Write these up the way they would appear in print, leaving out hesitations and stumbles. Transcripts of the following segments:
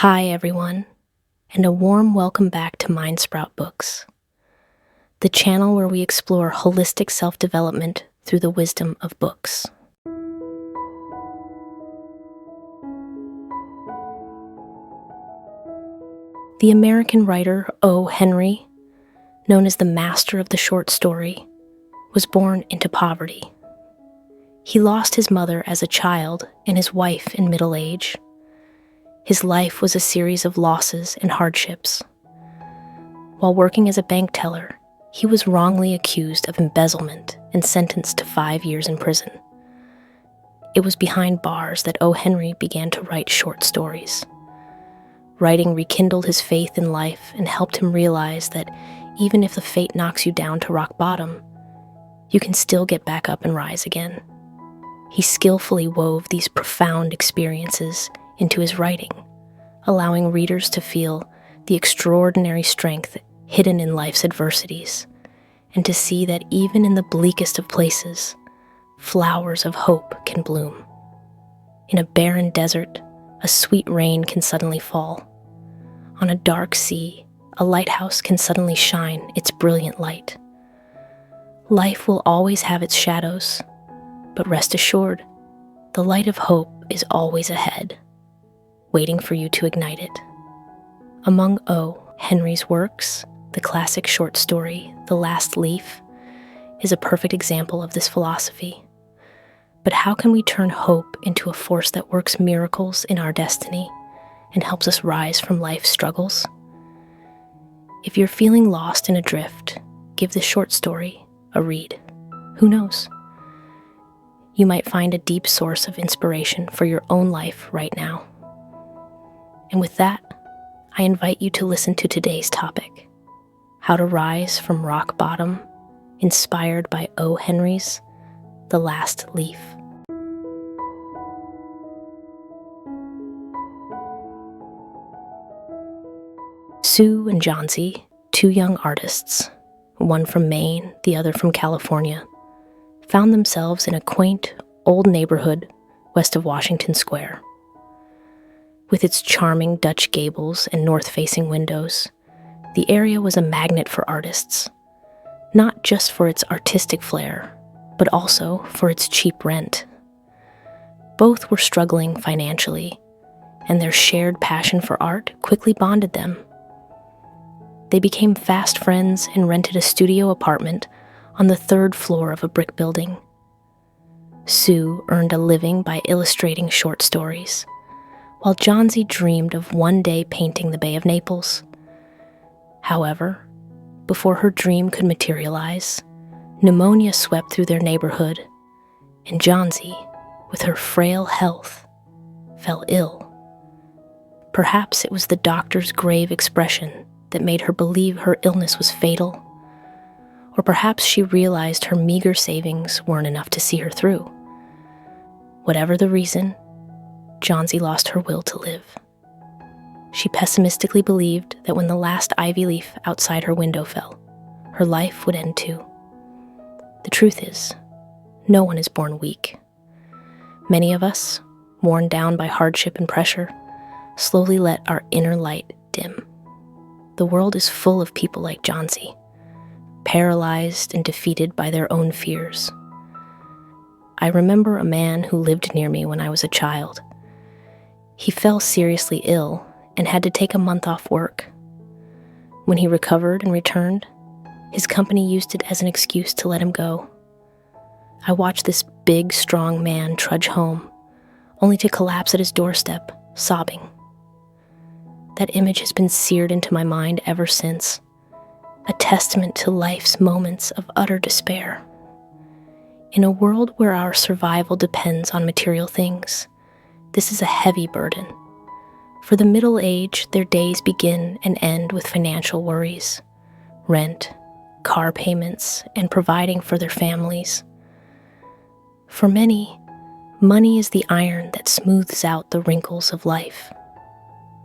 Hi, everyone, and a warm welcome back to Mindsprout Books, the channel where we explore holistic self-development through the wisdom of books. The American writer O. Henry, known as the master of the short story, was born into poverty. He lost his mother as a child and his wife in middle age. His life was a series of losses and hardships. While working as a bank teller, he was wrongly accused of embezzlement and sentenced to 5 years in prison. It was behind bars that O. Henry began to write short stories. Writing rekindled his faith in life and helped him realize that even if the fate knocks you down to rock bottom, you can still get back up and rise again. He skillfully wove these profound experiences into his writing, allowing readers to feel the extraordinary strength hidden in life's adversities, and to see that even in the bleakest of places, flowers of hope can bloom. In a barren desert, a sweet rain can suddenly fall. On a dark sea, a lighthouse can suddenly shine its brilliant light. Life will always have its shadows, but rest assured, the light of hope is always ahead, waiting for you to ignite it. Among O. Henry's works, the classic short story, The Last Leaf, is a perfect example of this philosophy. But how can we turn hope into a force that works miracles in our destiny and helps us rise from life's struggles? If you're feeling lost and adrift, give this short story a read. Who knows? You might find a deep source of inspiration for your own life right now. And with that, I invite you to listen to today's topic, How to Rise from Rock Bottom, inspired by O. Henry's The Last Leaf. Sue and Johnsy, two young artists, one from Maine, the other from California, found themselves in a quaint, old neighborhood west of Washington Square. With its charming Dutch gables and north-facing windows, the area was a magnet for artists, not just for its artistic flair, but also for its cheap rent. Both were struggling financially, and their shared passion for art quickly bonded them. They became fast friends and rented a studio apartment on the 3rd floor of a brick building. Sue earned a living by illustrating short stories, while Johnsy dreamed of one day painting the Bay of Naples. However, before her dream could materialize, pneumonia swept through their neighborhood, and Johnsy, with her frail health, fell ill. Perhaps it was the doctor's grave expression that made her believe her illness was fatal, or perhaps she realized her meager savings weren't enough to see her through. Whatever the reason, Johnsy lost her will to live. She pessimistically believed that when the last ivy leaf outside her window fell, her life would end too. The truth is, no one is born weak. Many of us, worn down by hardship and pressure, slowly let our inner light dim. The world is full of people like Johnsy, paralyzed and defeated by their own fears. I remember a man who lived near me when I was a child. He fell seriously ill and had to take a month off work. When he recovered and returned, his company used it as an excuse to let him go. I watched this big, strong man trudge home, only to collapse at his doorstep, sobbing. That image has been seared into my mind ever since, a testament to life's moments of utter despair. In a world where our survival depends on material things, this is a heavy burden. For the middle-aged, their days begin and end with financial worries, rent, car payments, and providing for their families. For many, money is the iron that smooths out the wrinkles of life.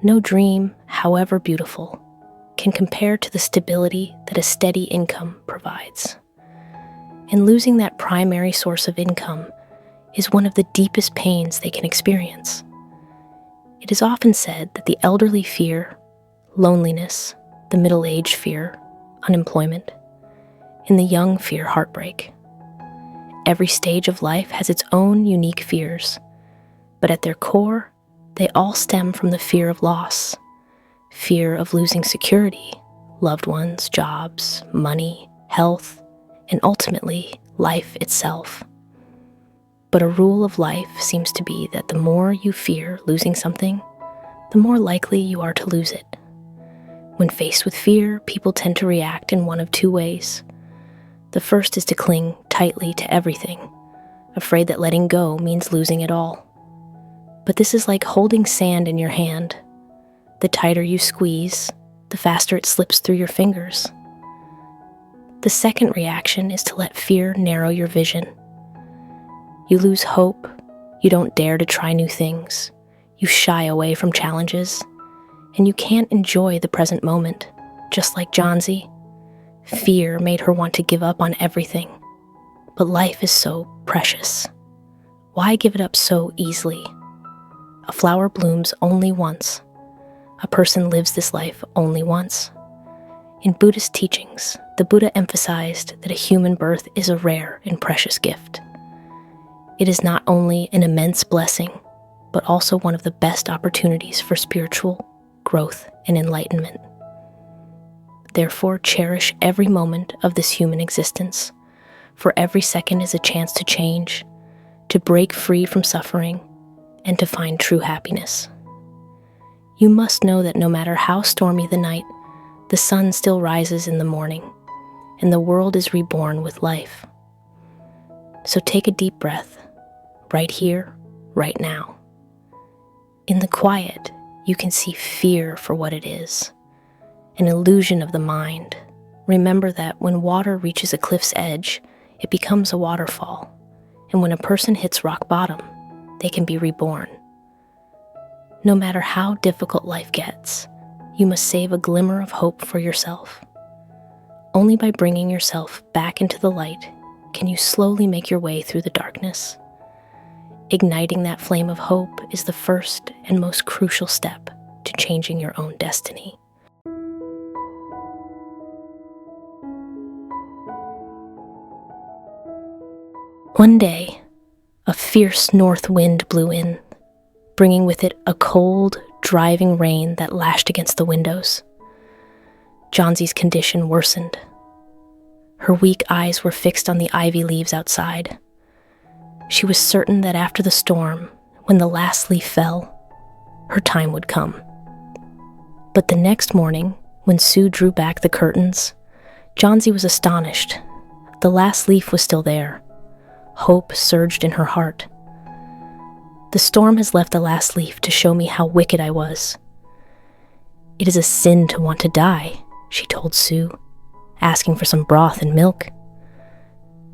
No dream, however beautiful, can compare to the stability that a steady income provides. And losing that primary source of income is one of the deepest pains they can experience. It is often said that the elderly fear loneliness, the middle-aged fear unemployment, and the young fear heartbreak. Every stage of life has its own unique fears, but at their core, they all stem from the fear of loss, fear of losing security, loved ones, jobs, money, health, and ultimately, life itself. But a rule of life seems to be that the more you fear losing something, the more likely you are to lose it. When faced with fear, people tend to react in one of two ways. The first is to cling tightly to everything, afraid that letting go means losing it all. But this is like holding sand in your hand. The tighter you squeeze, the faster it slips through your fingers. The second reaction is to let fear narrow your vision. You lose hope, you don't dare to try new things, you shy away from challenges, and you can't enjoy the present moment, just like Johnsy. Fear made her want to give up on everything. But life is so precious. Why give it up so easily? A flower blooms only once. A person lives this life only once. In Buddhist teachings, the Buddha emphasized that a human birth is a rare and precious gift. It is not only an immense blessing, but also one of the best opportunities for spiritual growth and enlightenment. Therefore, cherish every moment of this human existence, for every second is a chance to change, to break free from suffering, and to find true happiness. You must know that no matter how stormy the night, the sun still rises in the morning, and the world is reborn with life. So take a deep breath, right here, right now. In the quiet, you can see fear for what it is, an illusion of the mind. Remember that when water reaches a cliff's edge, it becomes a waterfall, and when a person hits rock bottom, they can be reborn. No matter how difficult life gets, you must save a glimmer of hope for yourself. Only by bringing yourself back into the light can you slowly make your way through the darkness. Igniting that flame of hope is the first and most crucial step to changing your own destiny. One day, a fierce north wind blew in, bringing with it a cold, driving rain that lashed against the windows. Johnsy's condition worsened. Her weak eyes were fixed on the ivy leaves outside. She was certain that after the storm, when the last leaf fell, her time would come. But the next morning, when Sue drew back the curtains, Johnsy was astonished. The last leaf was still there. Hope surged in her heart. The storm has left the last leaf to show me how wicked I was. It is a sin to want to die, she told Sue, asking for some broth and milk.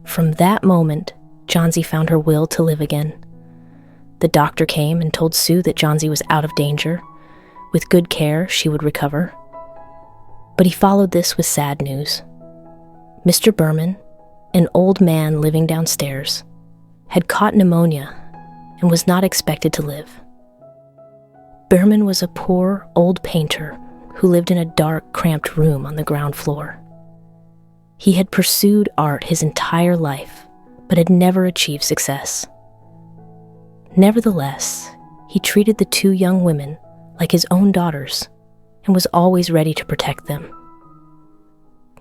From that moment, Johnsy found her will to live again. The doctor came and told Sue that Johnsy was out of danger. With good care, she would recover. But he followed this with sad news. Mr. Berman, an old man living downstairs, had caught pneumonia and was not expected to live. Berman was a poor, old painter who lived in a dark, cramped room on the ground floor. He had pursued art his entire life, but had never achieved success. Nevertheless, he treated the two young women like his own daughters and was always ready to protect them.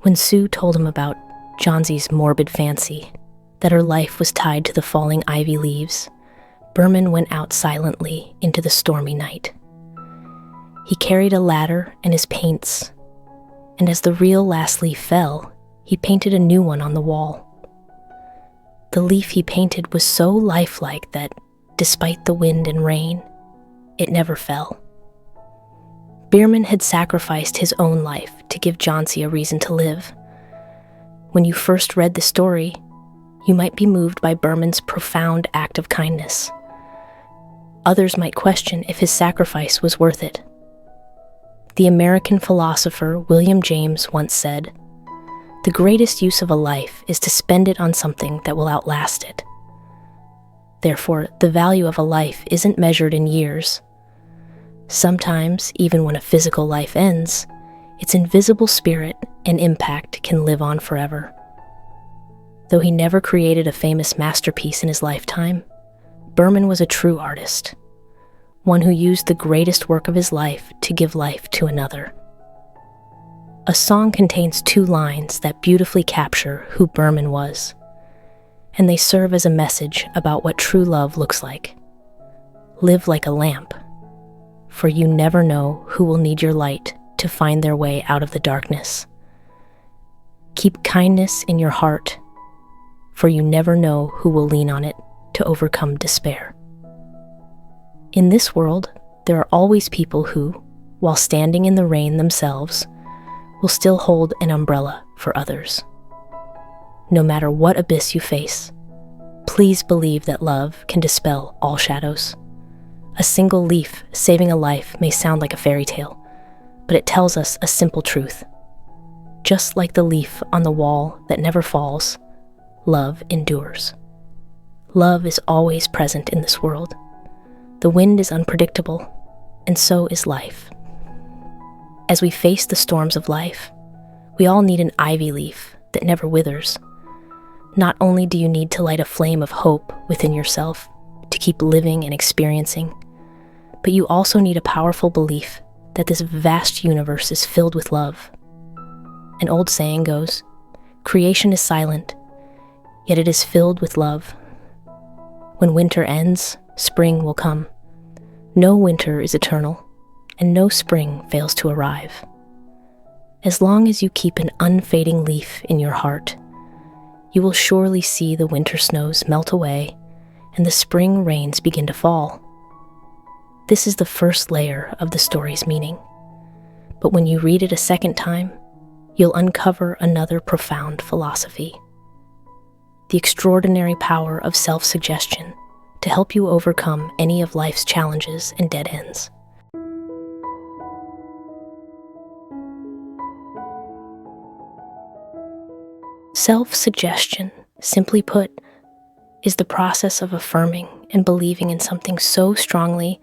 When Sue told him about Johnsy's morbid fancy, that her life was tied to the falling ivy leaves, Berman went out silently into the stormy night. He carried a ladder and his paints, and as the real last leaf fell, he painted a new one on the wall. The leaf he painted was so lifelike that, despite the wind and rain, it never fell. Berman had sacrificed his own life to give Johnsy a reason to live. When you first read the story, you might be moved by Berman's profound act of kindness. Others might question if his sacrifice was worth it. The American philosopher William James once said, "The greatest use of a life is to spend it on something that will outlast it." Therefore, the value of a life isn't measured in years. Sometimes, even when a physical life ends, its invisible spirit and impact can live on forever. Though he never created a famous masterpiece in his lifetime, Berman was a true artist, one who used the greatest work of his life to give life to another. A song contains 2 lines that beautifully capture who Berman was, and they serve as a message about what true love looks like. Live like a lamp, for you never know who will need your light to find their way out of the darkness. Keep kindness in your heart, for you never know who will lean on it to overcome despair. In this world, there are always people who, while standing in the rain themselves, will still hold an umbrella for others. No matter what abyss you face, please believe that love can dispel all shadows. A single leaf saving a life may sound like a fairy tale, but it tells us a simple truth. Just like the leaf on the wall that never falls, love endures. Love is always present in this world. The wind is unpredictable, and so is life. As we face the storms of life, we all need an ivy leaf that never withers. Not only do you need to light a flame of hope within yourself to keep living and experiencing, but you also need a powerful belief that this vast universe is filled with love. An old saying goes, "Creation is silent, yet it is filled with love." When winter ends, spring will come. No winter is eternal, and no spring fails to arrive. As long as you keep an unfading leaf in your heart, you will surely see the winter snows melt away and the spring rains begin to fall. This is the first layer of the story's meaning, but when you read it a second time, you'll uncover another profound philosophy: the extraordinary power of self-suggestion to help you overcome any of life's challenges and dead ends. Self-suggestion, simply put, is the process of affirming and believing in something so strongly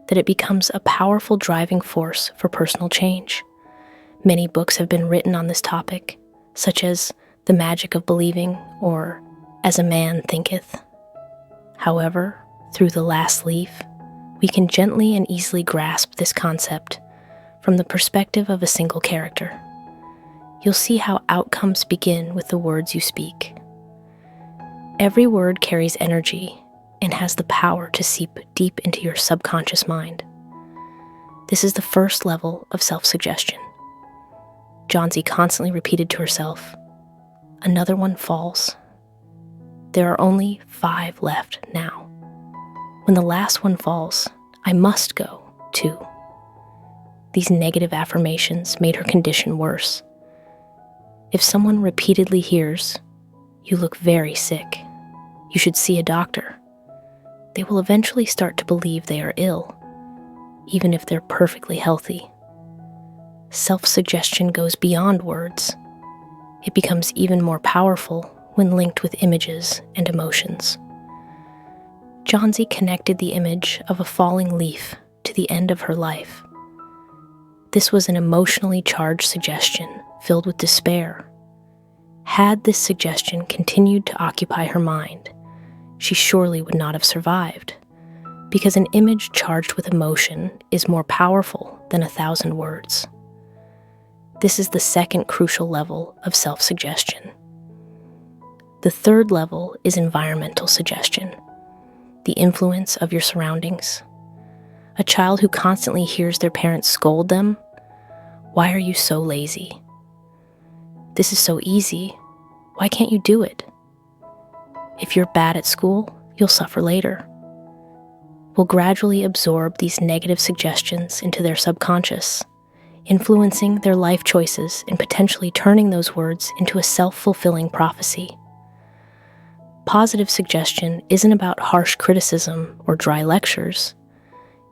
that it becomes a powerful driving force for personal change. Many books have been written on this topic, such as The Magic of Believing or As a Man Thinketh. However, through The Last Leaf, we can gently and easily grasp this concept from the perspective of a single character. You'll see how outcomes begin with the words you speak. Every word carries energy and has the power to seep deep into your subconscious mind. This is the first level of self-suggestion. Johnsy constantly repeated to herself, "Another one falls. There are only 5 left now. When the last one falls, I must go, too." These negative affirmations made her condition worse. If someone repeatedly hears, "You look very sick. You should see a doctor," they will eventually start to believe they are ill, even if they're perfectly healthy. Self-suggestion goes beyond words. It becomes even more powerful when linked with images and emotions. Johnsy connected the image of a falling leaf to the end of her life. This was an emotionally charged suggestion filled with despair. Had this suggestion continued to occupy her mind, she surely would not have survived, because an image charged with emotion is more powerful than 1,000 words. This is the second crucial level of self-suggestion. The third level is environmental suggestion, the influence of your surroundings. A child who constantly hears their parents scold them, "Why are you so lazy? This is so easy. Why can't you do it? If you're bad at school, you'll suffer later," will gradually absorb these negative suggestions into their subconscious, influencing their life choices and potentially turning those words into a self-fulfilling prophecy. Positive suggestion isn't about harsh criticism or dry lectures.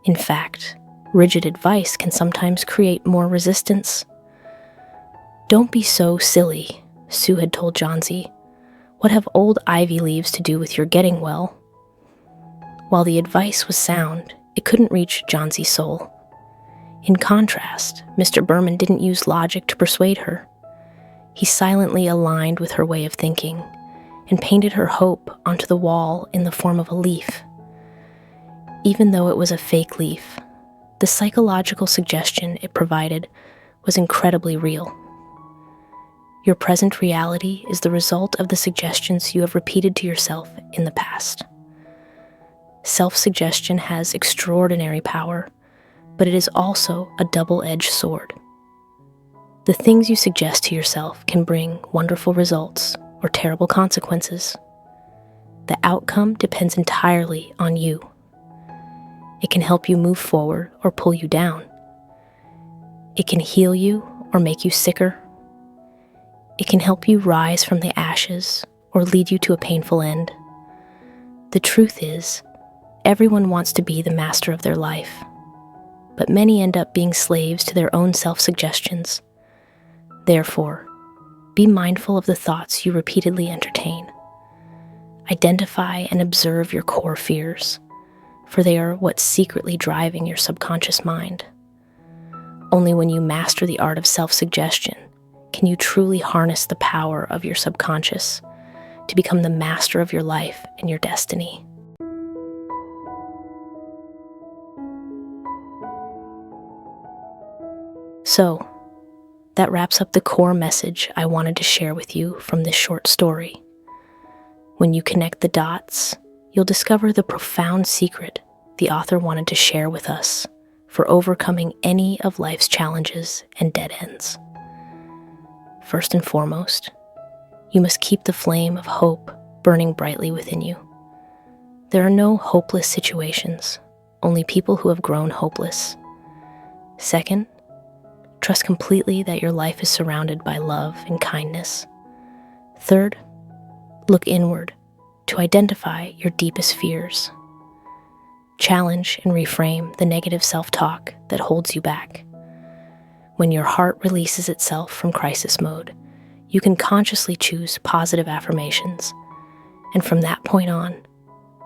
In fact, rigid advice can sometimes create more resistance. "Don't be so silly," Sue had told Johnsy. "What have old ivy leaves to do with your getting well?" While the advice was sound, it couldn't reach Johnsy's soul. In contrast, Mr. Berman didn't use logic to persuade her. He silently aligned with her way of thinking and painted her hope onto the wall in the form of a leaf. Even though it was a fake leaf, the psychological suggestion it provided was incredibly real. Your present reality is the result of the suggestions you have repeated to yourself in the past. Self-suggestion has extraordinary power, but it is also a double-edged sword. The things you suggest to yourself can bring wonderful results or terrible consequences. The outcome depends entirely on you. It can help you move forward or pull you down. It can heal you or make you sicker. It can help you rise from the ashes or lead you to a painful end. The truth is, everyone wants to be the master of their life, but many end up being slaves to their own self-suggestions. Therefore, be mindful of the thoughts you repeatedly entertain. Identify and observe your core fears, for they are what's secretly driving your subconscious mind. Only when you master the art of self-suggestion can you truly harness the power of your subconscious to become the master of your life and your destiny. So, that wraps up the core message I wanted to share with you from this short story. When you connect the dots, you'll discover the profound secret the author wanted to share with us for overcoming any of life's challenges and dead ends. First and foremost, you must keep the flame of hope burning brightly within you. There are no hopeless situations, only people who have grown hopeless. Second, trust completely that your life is surrounded by love and kindness. Third, look inward to identify your deepest fears. Challenge and reframe the negative self-talk that holds you back. When your heart releases itself from crisis mode, you can consciously choose positive affirmations, and from that point on,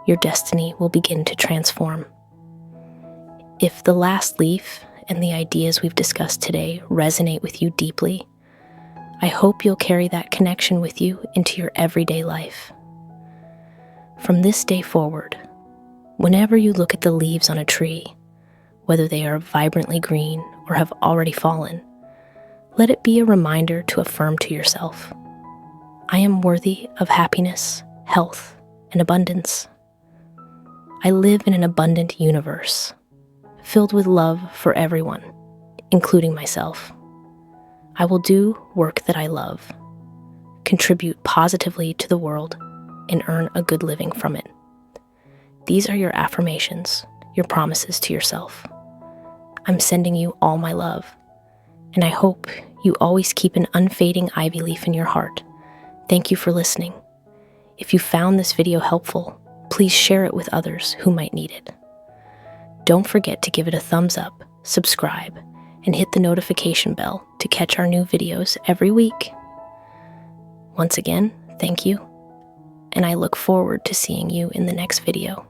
your destiny will begin to transform. If the last leaf and the ideas we've discussed today resonate with you deeply, I hope you'll carry that connection with you into your everyday life. From this day forward, whenever you look at the leaves on a tree, whether they are vibrantly green or have already fallen, let it be a reminder to affirm to yourself, I am worthy of happiness, health, and abundance. I live in an abundant universe, filled with love for everyone, including myself. I will do work that I love, contribute positively to the world, and earn a good living from it. These are your affirmations, your promises to yourself. I'm sending you all my love, and I hope you always keep an unfading ivy leaf in your heart. Thank you for listening. If you found this video helpful, please share it with others who might need it. Don't forget to give it a thumbs up, subscribe, and hit the notification bell to catch our new videos every week. Once again, thank you, and I look forward to seeing you in the next video.